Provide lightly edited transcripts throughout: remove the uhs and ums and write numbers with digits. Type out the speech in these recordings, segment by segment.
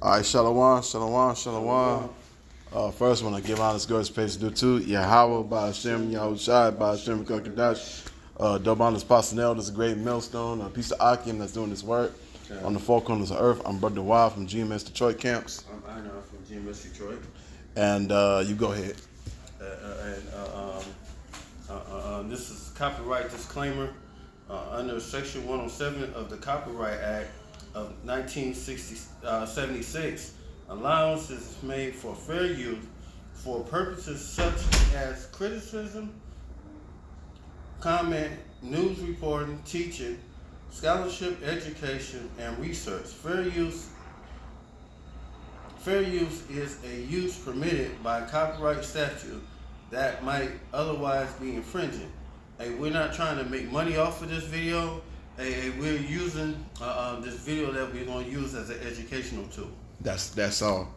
All right, Shalom, Shalom, Shalom. First, I want to give honest girls space to do too. Yahweh, by Hashem, Yahushai, by Hashem, Kadash. Dobon is Passanel, this is a great millstone. A piece of Akim that's doing this work. Okay. On the four corners of earth, I'm Brother Wild from GMS Detroit Camps. I'm Einar from GMS Detroit. And you go ahead. This is copyright disclaimer under Section 107 of the Copyright Act of 1976. Allowance is made for fair use for purposes such as criticism, comment, news reporting, teaching, scholarship, education, and research. Fair use is a use permitted by copyright statute that might otherwise be infringing. Hey, we're not trying to make money off of this video. Hey, we're using this video that we're going to use as an educational tool. That's all.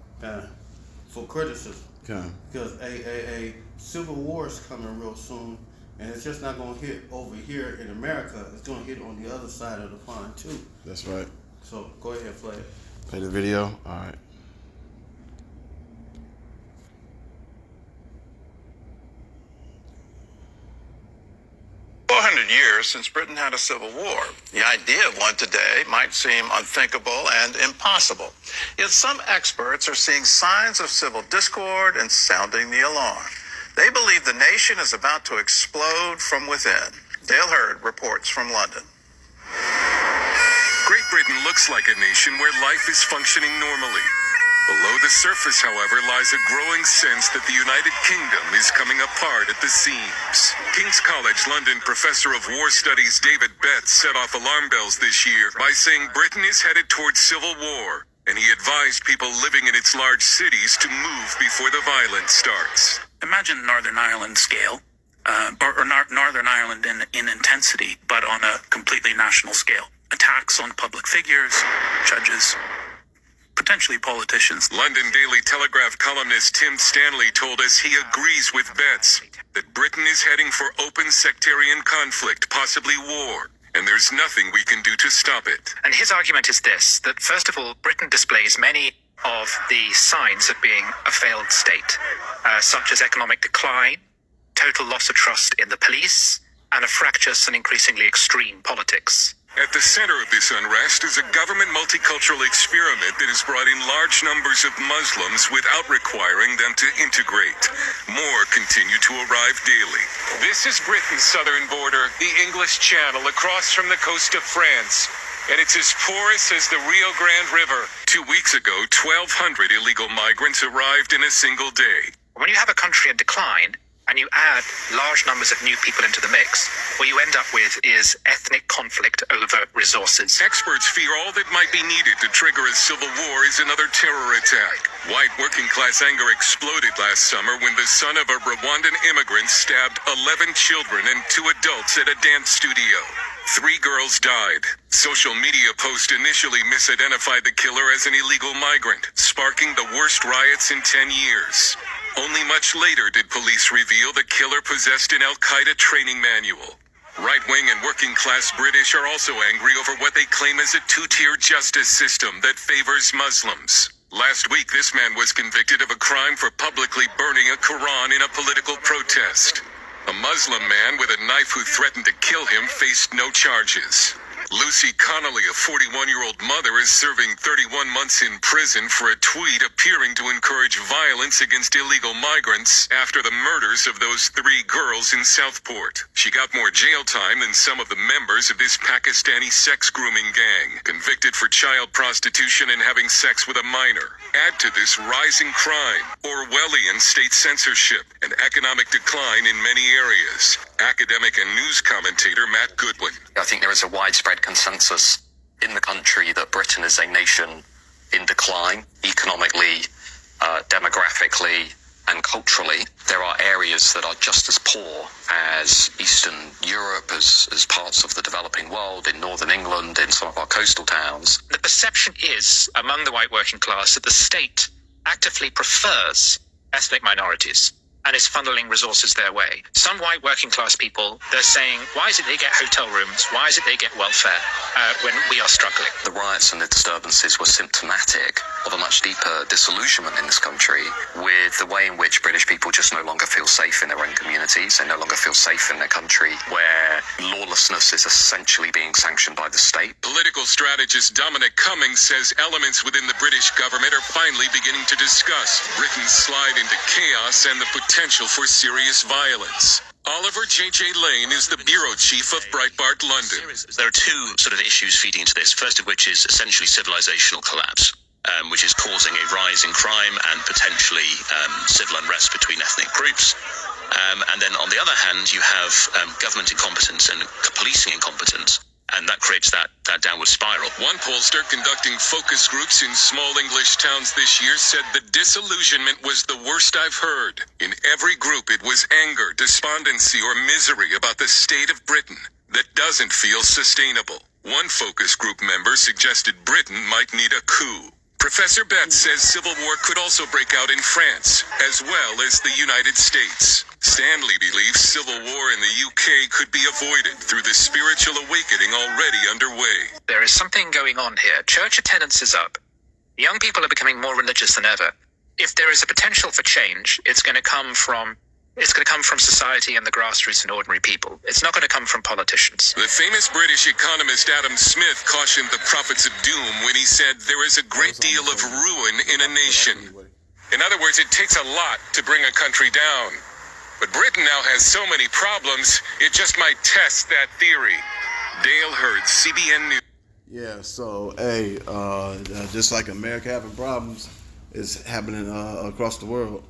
For criticism. Okay. Because a civil war is coming real soon, and it's just not going to hit over here in America. It's going to hit on the other side of the pond too. That's right. So go ahead, play it. Play the video. All right. 400 years since Britain had a civil war. The idea of one today might seem unthinkable and impossible. Yet some experts are seeing signs of civil discord and sounding the alarm. They believe the nation is about to explode from within. Dale Hurd reports from London. Great Britain looks like a nation where life is functioning normally. Below the surface, however, lies a growing sense that the United Kingdom is coming apart at the seams. King's College London professor of war studies David Betts set off alarm bells this year by saying Britain is headed towards civil war, and he advised people living in its large cities to move before the violence starts. Imagine Northern Ireland scale, or Northern Ireland in intensity, but on a completely national scale. Attacks on public figures, judges, potentially politicians. London Daily Telegraph columnist Tim Stanley told us he agrees with Betts that Britain is heading for open sectarian conflict, possibly war, and there's nothing we can do to stop it. And his argument is this, that first of all, Britain displays many of the signs of being a failed state, such as economic decline, total loss of trust in the police, and a fractious and increasingly extreme politics. At the center of this unrest is a government multicultural experiment that has brought in large numbers of Muslims without requiring them to integrate. More continue to arrive daily. This is Britain's southern border, the English Channel, across from the coast of France. And it's as porous as the Rio Grande River. 2 weeks ago, 1,200 illegal migrants arrived in a single day. When you have a country in decline, and you add large numbers of new people into the mix, what you end up with is ethnic conflict over resources. Experts fear all that might be needed to trigger a civil war is another terror attack. White working-class anger exploded last summer when the son of a Rwandan immigrant stabbed 11 children and 2 adults at a dance studio. 3 girls died. Social media posts initially misidentified the killer as an illegal migrant, sparking the worst riots in 10 years. Only much later did police reveal the killer possessed an Al-Qaeda training manual. Right-wing and working-class British are also angry over what they claim is a 2-tier justice system that favors Muslims. Last week, this man was convicted of a crime for publicly burning a Quran in a political protest. A Muslim man with a knife who threatened to kill him faced no charges. Lucy Connolly, a 41-year-old mother, is serving 31 months in prison for a tweet appearing to encourage violence against illegal migrants after the murders of those 3 girls in Southport. She got more jail time than some of the members of this Pakistani sex grooming gang, convicted for child prostitution and having sex with a minor. Add to this rising crime, Orwellian state censorship, and economic decline in many areas. Academic and news commentator Matt Goodwin. I think there is a widespread consensus in the country that Britain is a nation in decline, economically, demographically, and culturally. There are areas that are just as poor as Eastern Europe, as parts of the developing world, in Northern England, in some of our coastal towns. The perception is, among the white working class, that the state actively prefers ethnic minorities. and is funneling resources their way. Some white working class people, they're saying, why is it they get hotel rooms? Why is it they get welfare when we are struggling? The riots and the disturbances were symptomatic of a much deeper disillusionment in this country with the way in which British people just no longer feel safe in their own communities. They no longer feel safe in their country, where lawlessness is essentially being sanctioned by the state. Political strategist Dominic Cummings says elements within the British government are finally beginning to discuss Britain's slide into chaos and the potential for serious violence. Oliver J.J. Lane is the bureau chief of Breitbart London. There are two sort of issues feeding into this. First of which is essentially civilizational collapse, which is causing a rise in crime and potentially civil unrest between ethnic groups. And then on the other hand, you have government incompetence and policing incompetence. And that creates that downward spiral. One pollster conducting focus groups in small English towns this year said the disillusionment was the worst I've heard. In every group, it was anger, despondency, or misery about the state of Britain that doesn't feel sustainable. One focus group member suggested Britain might need a coup. Professor Betts says civil war could also break out in France, as well as the United States. Stanley believes civil war in the UK could be avoided through the spiritual awakening already underway. There is something going on here. Church attendance is up. Young people are becoming more religious than ever. If there is a potential for change, it's going to come from society and the grassroots and ordinary people. It's not going to come from politicians. The famous British economist Adam Smith cautioned the prophets of doom when he said there is a great deal of ruin in a nation. In other words, it takes a lot to bring a country down. But Britain now has so many problems, it just might test that theory. Dale Hurd, CBN News. Yeah, so, hey, just like America having problems, it's happening across the world.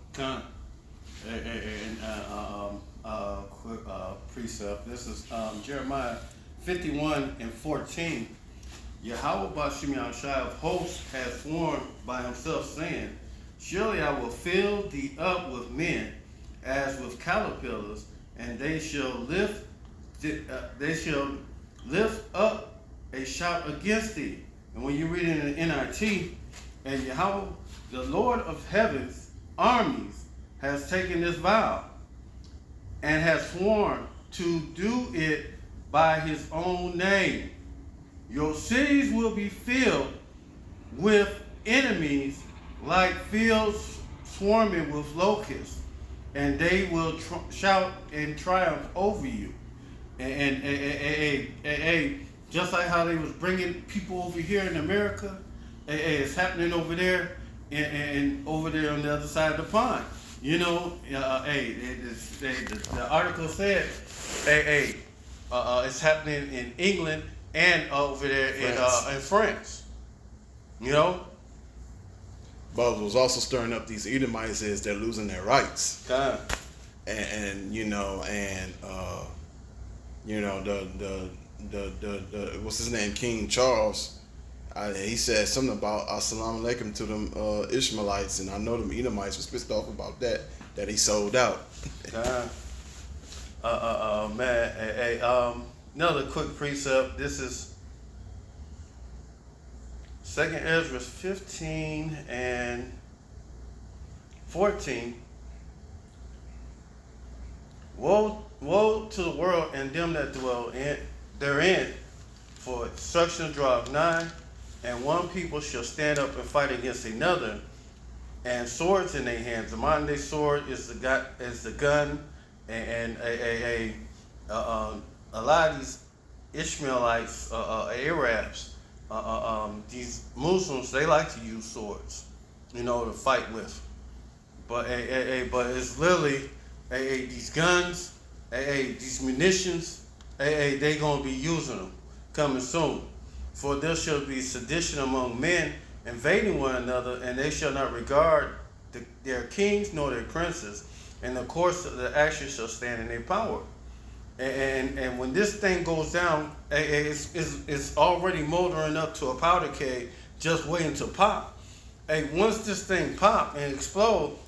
Quick precept. This is Jeremiah 51:14. Yahweh Bashim Yahushai of hosts has sworn by himself, saying, surely I will fill thee up with men as with caterpillars, and they shall lift up a shout against thee. And when you read it in the NIT, and Yahweh, the Lord of heaven's armies, has taken this vow and has sworn to do it by his own name. Your cities will be filled with enemies like fields swarming with locusts, and they will shout in triumph over you. And just like how they was bringing people over here in America, it's happening over there and over there on the other side of the pond. You know, the article said, it's happening in England and over there in France. You know? But what was also stirring up these Edomites is they're losing their rights. God. And the what's his name, King Charles, he said something about Assalamu alaikum to them Ishmaelites, and I know them Edomites was pissed off about that he sold out. Another quick precept. This is 2nd Ezra 15:14. Woe to the world and them that dwell therein, for destruction draweth nigh, and one people shall stand up and fight against another, and swords in their hands. The modern day sword is the gun, and a lot of these Ishmaelites, Arabs, these Muslims, they like to use swords, to fight with. But it's literally these guns, these munitions, they gonna be using them coming soon. For there shall be sedition among men, invading one another, and they shall not regard their kings nor their princes, and the course of the action shall stand in their power. And when this thing goes down, it's already motoring up to a powder keg, just waiting to pop. Once this thing pop and explode,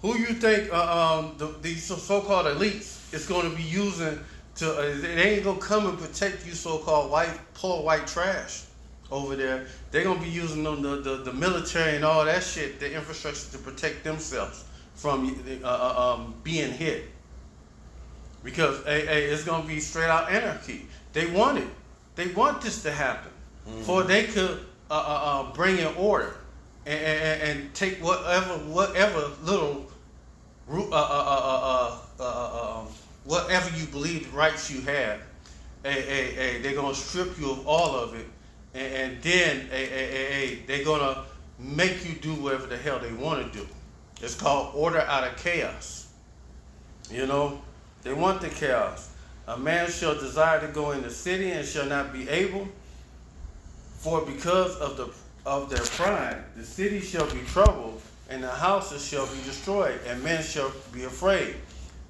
who you think these so-called elites is going to be using to? They ain't gonna come and protect you, so-called poor white trash. over there. They're gonna be using the military and all that shit, the infrastructure to protect themselves from being hit. Because it's gonna be straight out anarchy. They want it. They want this to happen, for they could bring in order and take whatever little whatever you believe the rights you have. They're gonna strip you of all of it, and then they're gonna make you do whatever the hell they want to do. It's called order out of chaos. You know, they want the chaos. A man shall desire to go in the city and shall not be able, for because of their pride, the city shall be troubled, and the houses shall be destroyed, and men shall be afraid.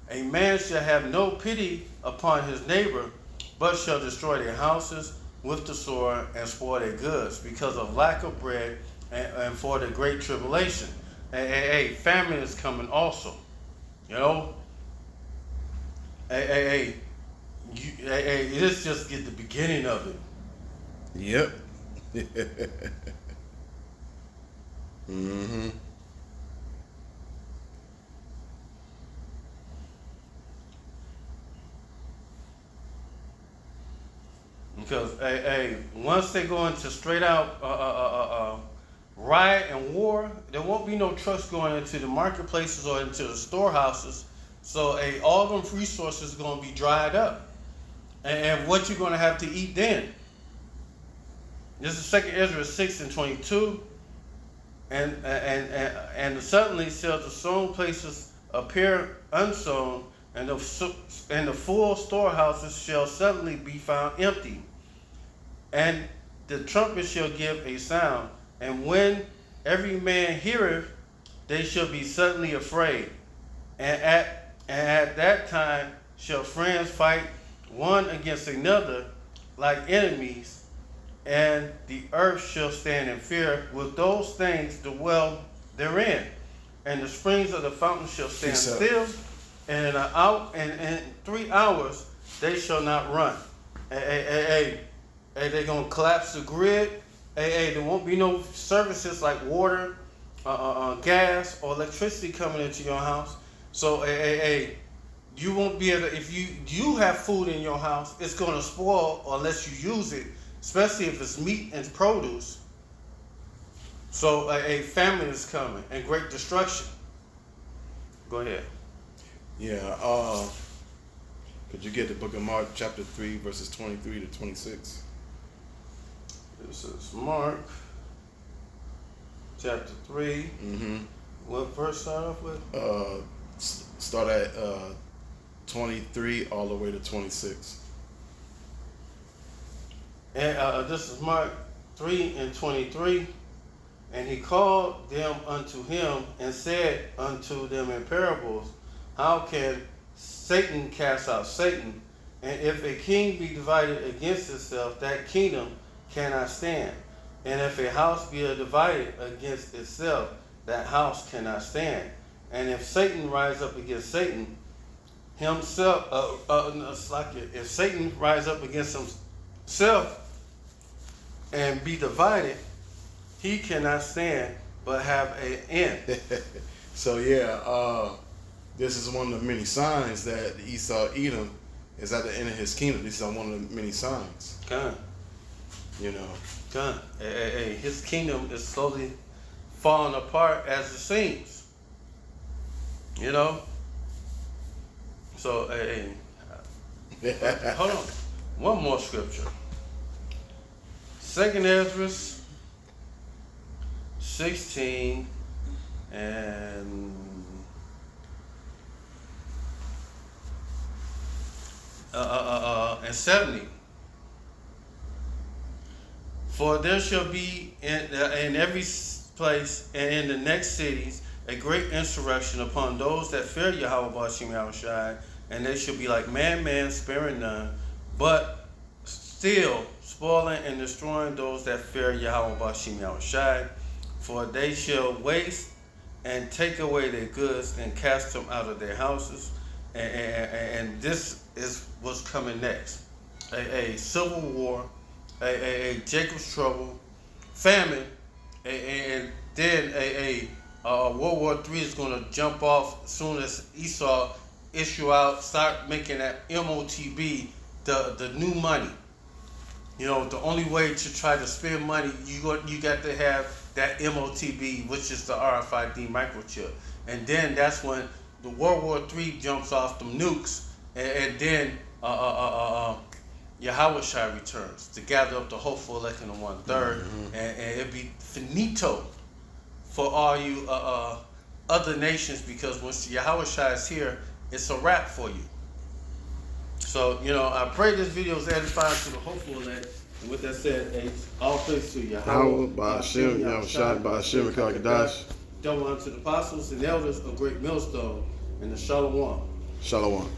A man shall have no pity upon his neighbor, but shall destroy their houses with the sword and spoil their goods, because of lack of bread and for the great tribulation. Famine is coming also. You know? Let's just get the beginning of it. Yep. Mm-hmm. Because once they go into straight out riot and war, there won't be no trucks going into the marketplaces or into the storehouses. So all them resources are going to be dried up. And what you're going to have to eat then? This is 2 Ezra 6:22. And suddenly shall the sown places appear unsown, and the full storehouses shall suddenly be found empty. And the trumpet shall give a sound, and when every man heareth, they shall be suddenly afraid. And at that time shall friends fight one against another like enemies, and the earth shall stand in fear with those things dwell therein. And the springs of the fountain shall stand still, and in 3 hours they shall not run. They're going to collapse the grid. There won't be no services like water, gas, or electricity coming into your house. So, you won't be able to, if you have food in your house, it's going to spoil unless you use it, especially if it's meat and produce. So, a famine is coming and great destruction. Go ahead. Yeah. Could you get the book of Mark, chapter 3, verses 23 to 26? This is Mark, chapter 3. Mm-hmm. What verse start off with? Start at 23 all the way to 26. And this is Mark 3:23. And he called them unto him and said unto them in parables, how can Satan cast out Satan? And if a king be divided against itself, that kingdom cannot stand. And if a house be divided against itself, that house cannot stand. And if Satan rise up against Satan, himself, if Satan rise up against himself and be divided, he cannot stand but have an end. So this is one of the many signs that Esau Edom is at the end of his kingdom. These are one of the many signs. You know. His kingdom is slowly falling apart as it seems. You know? So, hold on. One more scripture. 2 Ezra 16 and 70. For there shall be in every place and in the next cities a great insurrection upon those that fear Yahweh Bashim Yahushai, and they shall be like man, sparing none, but still spoiling and destroying those that fear Yahweh Bashim Yahushai. For they shall waste and take away their goods and cast them out of their houses. And this is what's coming next. A civil war a Jacob's trouble, famine, and then World War III is going to jump off as soon as Esau start making that MOTB the new money. You know, the only way to try to spend money, you got to have that MOTB, which is the RFID microchip, and then that's when the World War III jumps off them nukes, and then Yahushua returns to gather up the hopeful elect in the 1/3, and it'll be finito for all you other nations, because once Yahushua is here, it's a wrap for you. So, you know, I pray this video is edifying to the hopeful elect. And with that said, all praise to Yahweh, Ba'ashem, Yahushua, Ba'ashem, Kakadash. Double unto the apostles and elders of Great Millstone, and the Shalom. Shalom.